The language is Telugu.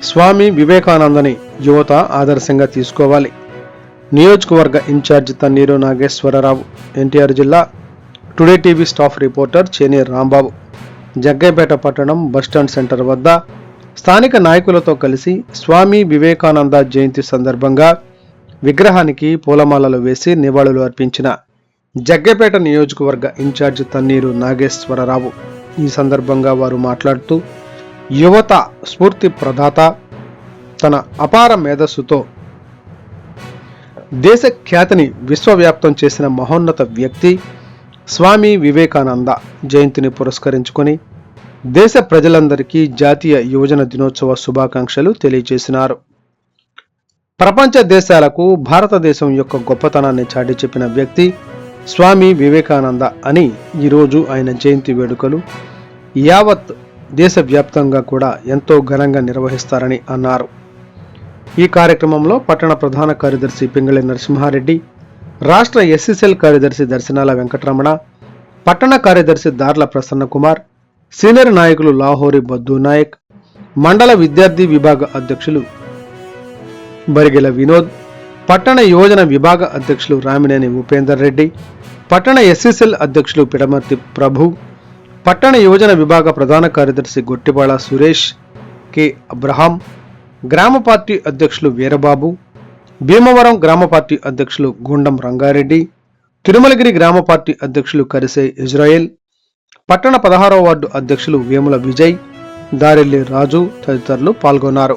స్వామి వివేకానందని యువత ఆదర్శంగా తీసుకోవాలి. నియోజకవర్గ ఇన్ఛార్జ్ తన్నీరు నాగేశ్వరరావు, ఎన్టీఆర్ జిల్లా. Today TV staff reporter Cheneru Rambabu. Jaggaiahpet పట్టణం బస్టాండ్ సెంటర్ వద్ద స్థానిక నాయకులతో కలిసి స్వామి వివేకానంద జయంతి సందర్భంగా విగ్రహానికి పూలమాలలు వేసి నివాళులు అర్పించిన జగ్గైపేట నియోజకవర్గ ఇన్ఛార్జ్ తన్నీరు నాగేశ్వరరావు. ఈ సందర్భంగా వారు మాట్లాడుతూ, యువత స్ఫూర్తి ప్రదాత, తన అపార మేధస్సుతో దేశ ఖ్యాతిని విశ్వవ్యాప్తం చేసిన మహోన్నత వ్యక్తి స్వామి వివేకానంద జయంతిని పురస్కరించుకొని దేశ ప్రజలందరికీ జాతీయ యువజన దినోత్సవ శుభాకాంక్షలు తెలియజేసినారు. ప్రపంచ దేశాలకు భారతదేశం యొక్క గొప్పతనాన్ని చాటి చెప్పిన వ్యక్తి స్వామి వివేకానంద అని ఈరోజు ఆయన జయంతి వేడుకలు యావత్ దేశవ్యాప్తంగా కూడా ఎంతో ఘనంగా నిర్వహిస్తారని అన్నారు. ఈ కార్యక్రమంలో పట్టణ ప్రధాన కార్యదర్శి పింగళి నరసింహారెడ్డి, రాష్ట్ర ఎస్సీసెల్ కార్యదర్శి దర్శనాల వెంకటరమణ, పట్టణ కార్యదర్శి దార్ల ప్రసన్న కుమార్, సీనియర్ నాయకులు లాహోరి బద్దు నాయక్, మండల విద్యార్థి విభాగ అధ్యక్షులు బరిగెల వినోద్, పట్టణ యువజన విభాగ అధ్యక్షులు రామినేని ఉపేందర్ రెడ్డి, పట్టణ ఎస్సీసెల్ అధ్యక్షులు పిడమర్తి ప్రభు, పట్టణ యువజన విభాగ ప్రధాన కార్యదర్శి గొట్టిబాళ సురేష్, కె అబ్రహాం, గ్రామ పార్టీ అధ్యక్షులు వీరబాబు, భీమవరం గ్రామ పార్టీ అధ్యక్షులు గుండం రంగారెడ్డి, తిరుమలగిరి గ్రామ పార్టీ అధ్యక్షులు కరిసే ఇజ్రాయెల్, పట్టణ 16వ వార్డు అధ్యక్షులు వేముల విజయ్, దారెల్లి రాజు తదితరులు పాల్గొన్నారు.